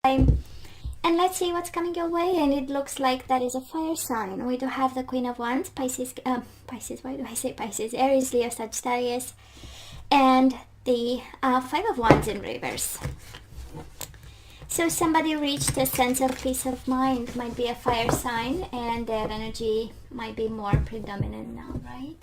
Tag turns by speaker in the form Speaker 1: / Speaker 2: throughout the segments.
Speaker 1: And let's see what's coming your way. And it looks like that is a fire sign. We do have the Queen of Wands, Pisces, why do I say Pisces? Aries, Leo, Sagittarius, and the Five of Wands in reverse. So somebody reached a sense of peace of mind, might be a fire sign, and their energy might be more predominant now, right?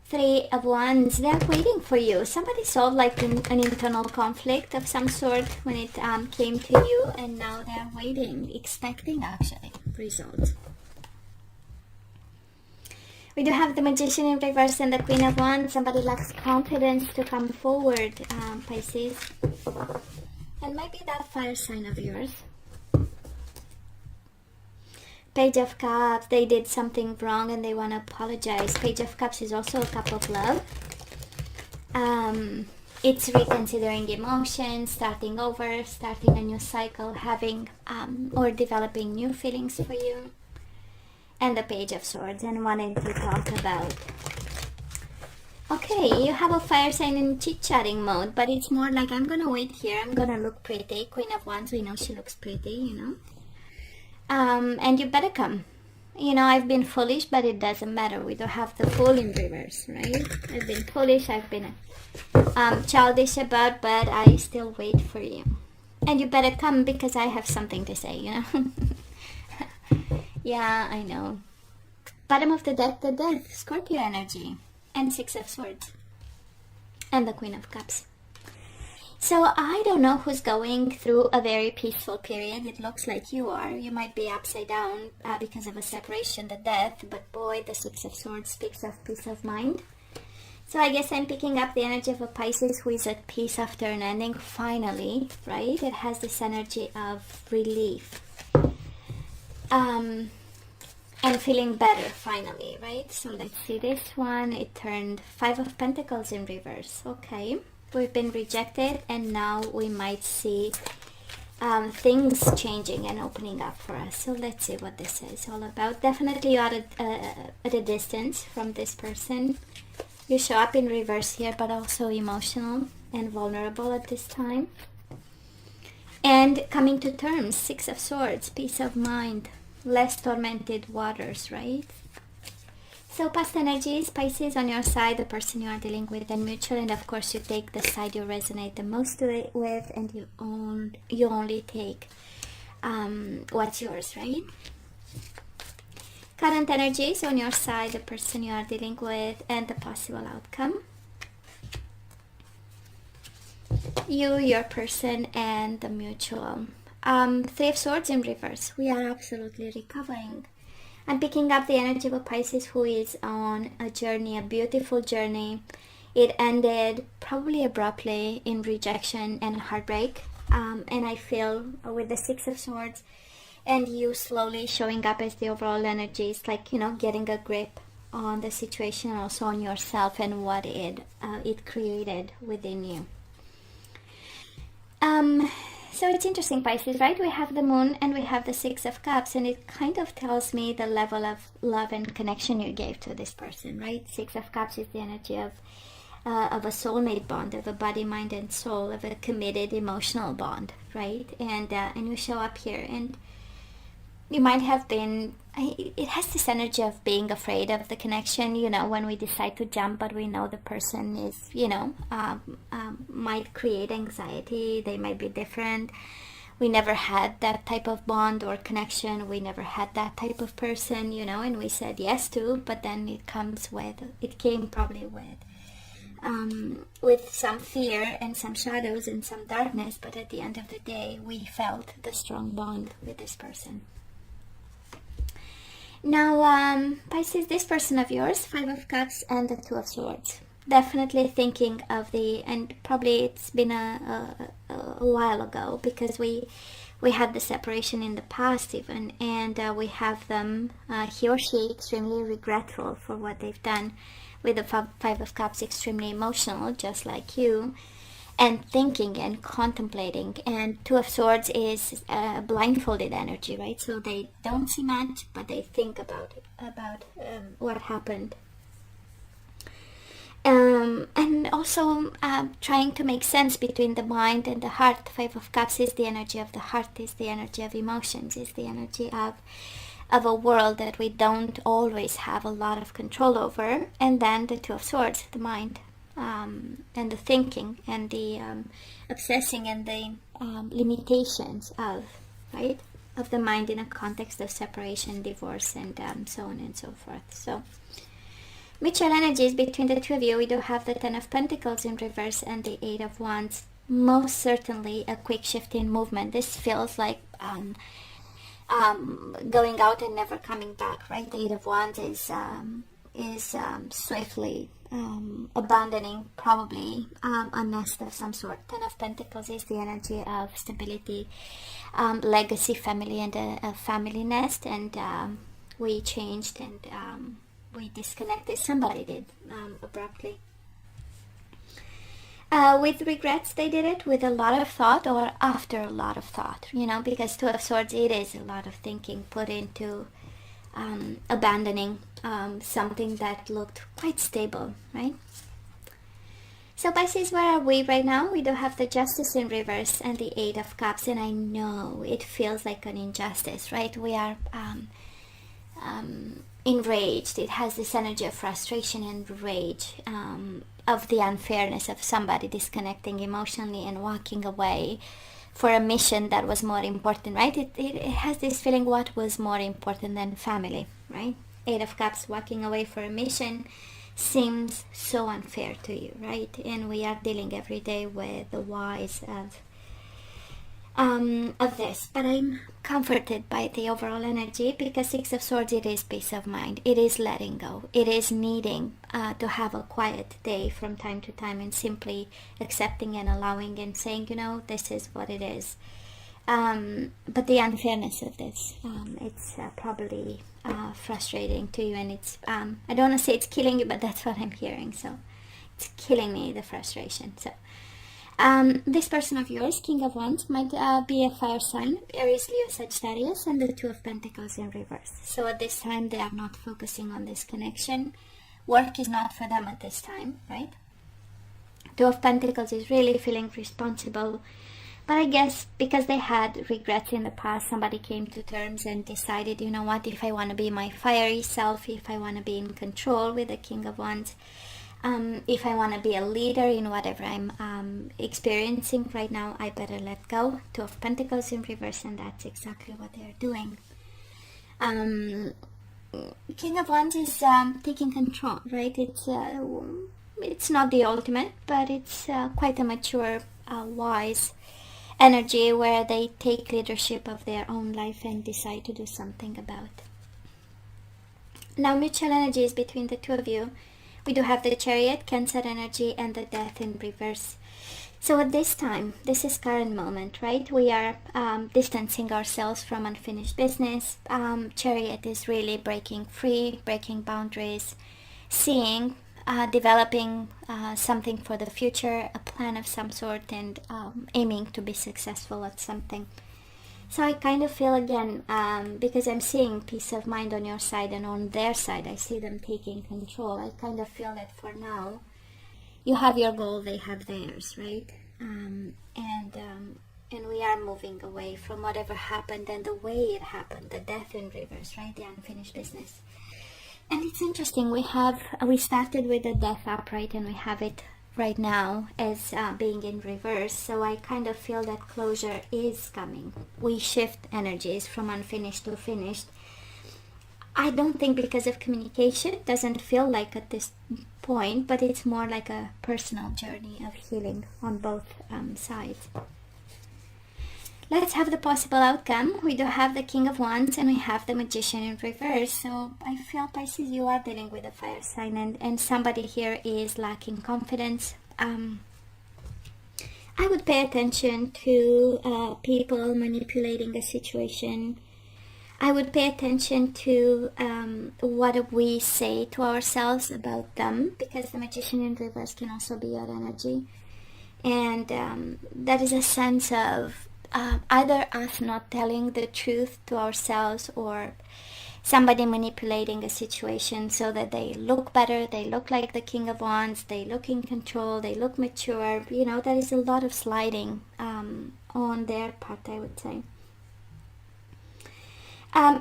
Speaker 1: Three of Wands, they're waiting for you. Somebody solved like an internal conflict of some sort when it came to you, and now they're waiting, expecting actually results. We do have the Magician in reverse and the Queen of Wands. Somebody lacks confidence to come forward, Pisces. And might be that fire sign of yours. Page of Cups, they did something wrong and they want to apologize. Page of Cups is also a cup of love. It's reconsidering emotions, starting over, starting a new cycle, having or developing new feelings for you. And the Page of Swords, and wanting to talk about. Okay, you have a fire sign in chit-chatting mode, but it's more like, I'm gonna wait here, I'm gonna look pretty. Queen of Wands, we know she looks pretty, you know. And you better come. You know, I've been foolish, but it doesn't matter. We don't have the Fool in reverse, right? I've been foolish, I've been childish about, but I still wait for you. And you better come because I have something to say, you know. Yeah, I know. Bottom of the deck, the Death, Scorpio energy, and Six of Swords, and the Queen of Cups. So I don't know who's going through a very peaceful period. It looks like you are. You might be upside down because of a separation, the death, but boy, the Six of Swords speaks of peace of mind. So I guess I'm picking up the energy of a Pisces who is at peace after an ending, finally, right? It has this energy of relief. And feeling better, finally, right? So let's see this one. It turned Five of Pentacles in reverse. Okay. We've been rejected, and now we might see things changing and opening up for us. So let's see what this is all about. Definitely you are at a distance from this person. You show up in reverse here, but also emotional and vulnerable at this time. And coming to terms, Six of Swords, peace of mind, less tormented waters, right? So past energies, Pisces, on your side, the person you are dealing with, and mutual, and of course you take the side you resonate the most with, and you only take what's yours, right? Current energies, on your side, the person you are dealing with, and the possible outcome. You, your person, and the mutual. Three of Swords in reverse. We are absolutely recovering. I'm picking up the energy of a Pisces who is on a journey, a beautiful journey. It ended probably abruptly in rejection and heartbreak. And I feel with the Six of Swords and you slowly showing up as the overall energy, it's like, you know, getting a grip on the situation, also on yourself and what it created within you. So it's interesting, Pisces, right? We have the Moon and we have the Six of Cups, and it kind of tells me the level of love and connection you gave to this person, right? Six of Cups is the energy of a soulmate bond, of a body, mind, and soul, of a committed emotional bond, right? And you show up here, and you might have been, it has this energy of being afraid of the connection, you know, when we decide to jump, but we know the person is, you know, might create anxiety, they might be different. We never had that type of bond or connection, we never had that type of person, you know, and we said yes to, but then it came probably with some fear and some shadows and some darkness, but at the end of the day, we felt the strong bond with this person. Now, Pisces, this person of yours, Five of Cups and the Two of Swords. Definitely thinking of and probably it's been a while ago, because we had the separation in the past even, and we have them, he or she, extremely regretful for what they've done. With the Five of Cups, extremely emotional, just like you, and thinking and contemplating. And Two of Swords is blindfolded energy, right? So they don't see much, but they think about what happened. And also trying to make sense between the mind and the heart. The Five of Cups is the energy of the heart, is the energy of emotions, is the energy of a world that we don't always have a lot of control over. And then the Two of Swords, the mind, and the thinking, and the obsessing, and the limitations of, right, of the mind in a context of separation, divorce, and so on and so forth. So mutual energies between the two of you. We do have the Ten of Pentacles in reverse and the Eight of Wands. Most certainly a quick shift in movement. This feels like going out and never coming back, right? The Eight of Wands is swiftly abandoning probably a nest of some sort. Ten of Pentacles is the energy of stability, legacy, family, and a family nest. And we changed, and we disconnected. Somebody did, abruptly. With regrets, they did it with a lot of thought, or after a lot of thought, you know, because Two of Swords, it is a lot of thinking put into abandoning something that looked quite stable, right? So Pisces, where are we right now? We do have the Justice in reverse and the Eight of Cups, and I know it feels like an injustice, right? We are enraged. It has this energy of frustration and rage, of the unfairness of somebody disconnecting emotionally and walking away for a mission that was more important, right? It has this feeling, what was more important than family, right? Eight of Cups, walking away for a mission seems so unfair to you, right? And we are dealing every day with the whys of this, but I'm comforted by the overall energy, because Six of Swords, it is peace of mind, it is letting go, it is needing to have a quiet day from time to time, and simply accepting and allowing and saying, you know, this is what it is. But the unfairness of this, it's probably frustrating to you, and it's I don't want to say it's killing you, but that's what I'm hearing. So it's killing me, the frustration. So this person of yours, King of Wands, might be a fire sign, Aries, Leo, Sagittarius, and the Two of Pentacles in reverse. So at this time, they are not focusing on this connection. Work is not for them at this time, right? Two of Pentacles is really feeling responsible. But I guess because they had regrets in the past, somebody came to terms and decided, you know what, if I want to be my fiery self, if I want to be in control with the King of Wands, if I want to be a leader in whatever I'm experiencing right now, I better let go. Two of Pentacles in reverse, and that's exactly what they're doing. King of Wands is taking control, right? It's not the ultimate, but it's quite a mature, wise energy where they take leadership of their own life and decide to do something about. Now, mutual energies between the two of you. We do have the Chariot, Cancer energy, and the Death in reverse. So at this time, this is current moment, right? We are distancing ourselves from unfinished business. Chariot is really breaking free, breaking boundaries, seeing, developing something for the future, a plan of some sort, and aiming to be successful at something. So I kind of feel, again, because I'm seeing peace of mind on your side, and on their side I see them taking control. I kind of feel that for now you have your goal, they have theirs, right? And we are moving away from whatever happened and the way it happened, the Death in reverse, right? The unfinished business. And it's interesting, we started with the Death upright, and we have it right now as being in reverse. So I kind of feel that closure is coming. We shift energies from unfinished to finished. I don't think because of communication, it doesn't feel like at this point, but it's more like a personal journey of healing on both sides. Let's have the possible outcome. We do have the King of Wands, and we have the Magician in reverse. So I feel, Pisces, you are dealing with a fire sign, and somebody here is lacking confidence. I would pay attention to people manipulating a situation. I would pay attention to what we say to ourselves about them, because the Magician in reverse can also be your energy. And that is a sense of either us not telling the truth to ourselves, or somebody manipulating a situation so that they look better, they look like the King of Wands, they look in control, they look mature. You know, there is a lot of sliding on their part, I would say.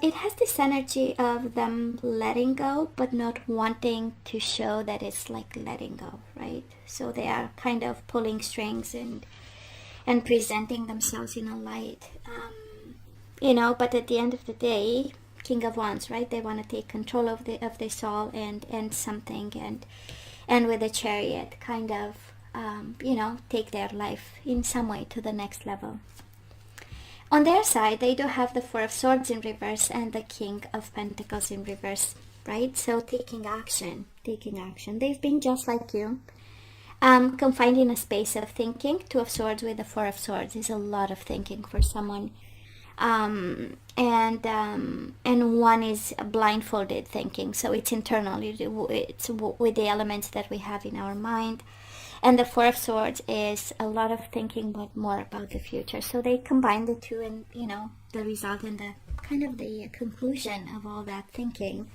Speaker 1: It has this energy of them letting go, but not wanting to show that it's like letting go, right? So they are kind of pulling strings and presenting themselves in a light, you know. But at the end of the day, King of Wands, right? They want to take control of their soul and end something, and with the Chariot, kind of, you know, take their life in some way to the next level. On their side, they do have the Four of Swords in reverse and the King of Pentacles in reverse, right? So taking action. They've been just like you, confined in a space of thinking. Two of Swords with the Four of Swords is a lot of thinking for someone. And one is blindfolded thinking, so it's internal. It's with the elements that we have in our mind. And the Four of Swords is a lot of thinking, but more about the future. So they combine the two, and you know, the result and the kind of the conclusion of all that thinking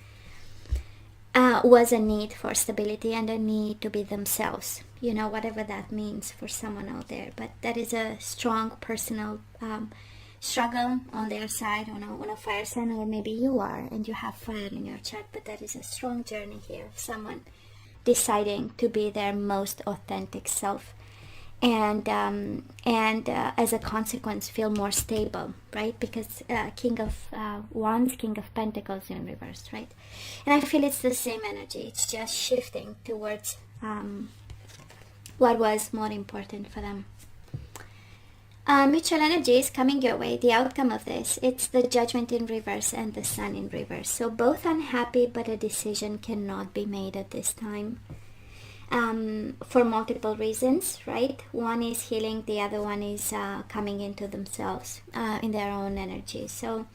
Speaker 1: was a need for stability and a need to be themselves, you know, whatever that means for someone out there. But that is a strong personal struggle on their side, on a fire sign, or maybe you are and you have fire in your chart, but that is a strong journey here. Someone deciding to be their most authentic self, and as a consequence feel more stable, right? Because King of Wands, King of Pentacles in reverse, right? And I feel it's the same energy. It's just shifting towards what was more important for them. Mutual energy is coming your way. The outcome of this, it's the Judgment in reverse and the Sun in reverse. So both unhappy, but a decision cannot be made at this time, for multiple reasons, right? One is healing, the other one is coming into themselves in their own energy. So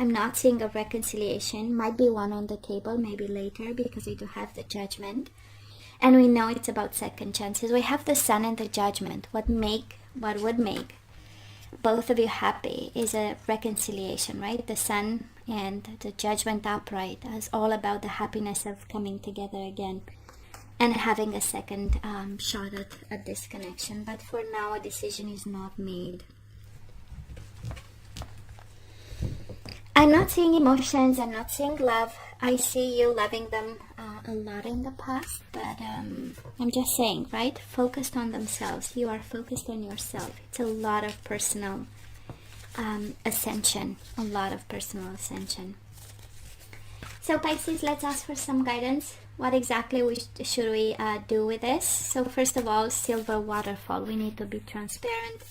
Speaker 1: I'm not seeing a reconciliation. Might be one on the table, maybe later, because we do have the Judgment. And we know it's about second chances. We have the Sun and the Judgment. What would make both of you happy is a reconciliation, right? The Sun and the Judgment upright is all about the happiness of coming together again and having a second shot at this connection. But for now, a decision is not made. I'm not seeing emotions, I'm not seeing love. I see you loving them a lot in the past, but I'm just saying, right? Focused on themselves. You are focused on yourself. It's a lot of personal ascension. A lot of personal ascension. So Pisces, let's ask for some guidance. What exactly should we do with this? So first of all, silver waterfall. We need to be transparent.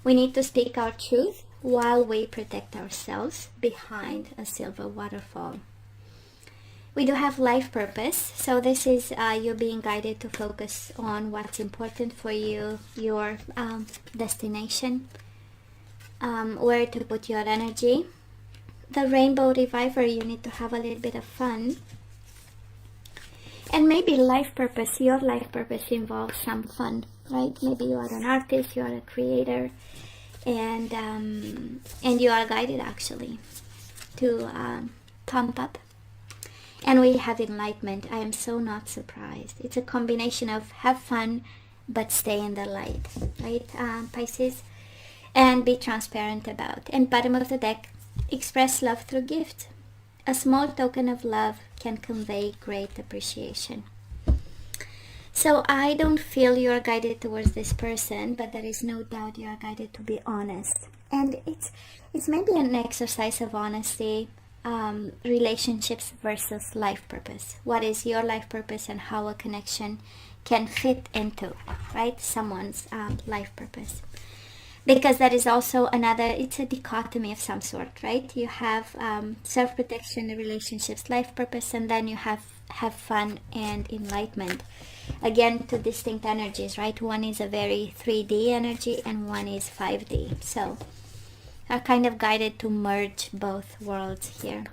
Speaker 1: We need to speak our truth while we protect ourselves behind a silver waterfall. We do have life purpose, so this is you being guided to focus on what's important for you, your destination, where to put your energy. The rainbow reviver, you need to have a little bit of fun. And maybe life purpose, your life purpose involves some fun, right? Maybe you are an artist, you are a creator, and you are guided actually to pump up. And we have enlightenment. I am so not surprised. It's a combination of have fun but stay in the light, right, Pisces? And be transparent about. And bottom of the deck, express love through gift. A small token of love can convey great appreciation. So I don't feel you are guided towards this person, but there is no doubt you are guided to be honest. And it's maybe an exercise of honesty, relationships versus life purpose. What is your life purpose and how a connection can fit into, right, someone's life purpose. Because that is also another, it's a dichotomy of some sort, right? You have self-protection, relationships, life purpose, and then you have fun and enlightenment. Again, two distinct energies, right? One is a very 3D energy and one is 5D. So are kind of guided to merge both worlds here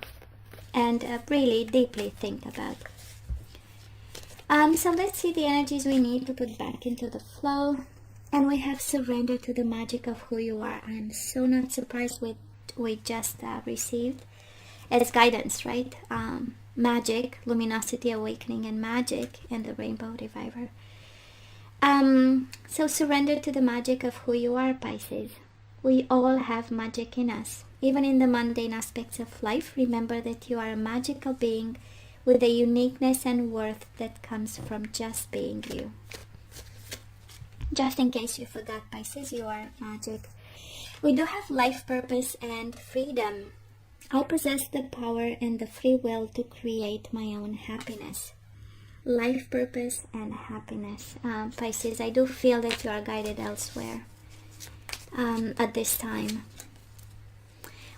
Speaker 1: and really deeply think about. So let's see the energies we need to put back into the flow. And we have surrender to the magic of who you are. I'm so not surprised with we just received. as guidance, right? Magic, luminosity, awakening, and magic, and the rainbow reviver. So surrender to the magic of who you are, Pisces. We all have magic in us. Even in the mundane aspects of life, remember that you are a magical being with a uniqueness and worth that comes from just being you. Just in case you forgot, Pisces, you are magic. We do have life purpose and freedom. I possess the power and the free will to create my own happiness. Life purpose and happiness. Pisces, I do feel that you are guided elsewhere at this time.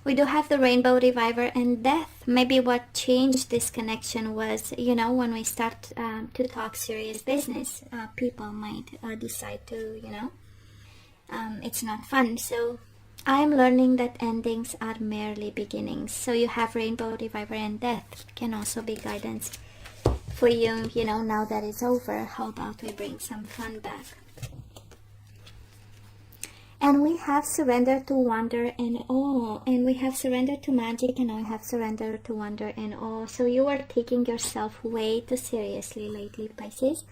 Speaker 1: We do have the rainbow reviver and death. Maybe what changed this connection was, when we start to talk serious business, people might decide to, it's not fun. So I'm learning that endings are merely beginnings. So you have rainbow reviver and death can also be guidance for you, now that it's over. How about we bring some fun back? And we have surrender to wonder and awe. And we have surrender to magic, and I have surrender to wonder and awe. So you are taking yourself way too seriously lately, Pisces.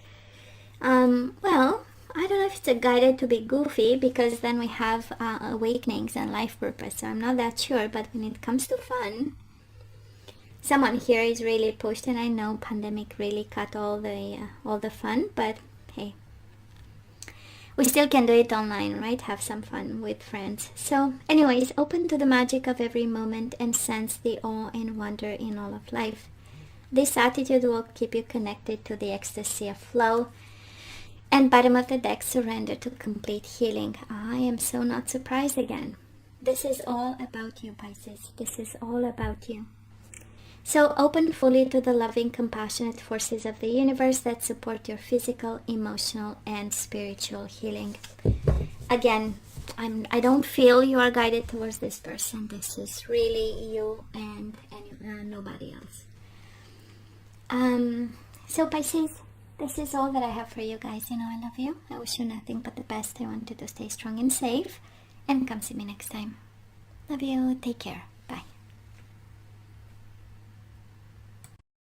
Speaker 1: Well, I don't know if it's a guided to be goofy, because then we have awakenings and life purpose. So I'm not that sure, but when it comes to fun, someone here is really pushed, and I know pandemic really cut all the fun, but hey, we still can do it online, right? Have some fun with friends. So anyways, open to the magic of every moment and sense the awe and wonder in all of life. This attitude will keep you connected to the ecstasy of flow. And bottom of the deck, surrender to complete healing. I am so not surprised again. This is all about you, Pisces. This is all about you. So open fully to the loving, compassionate forces of the universe that support your physical, emotional, and spiritual healing. Again, I don't feel you are guided towards this person. This is really you and nobody else. So Pisces, this is all that I have for you guys. I love you. I wish you nothing but the best. I want you to stay strong and safe. And come see me next time. Love you. Take care.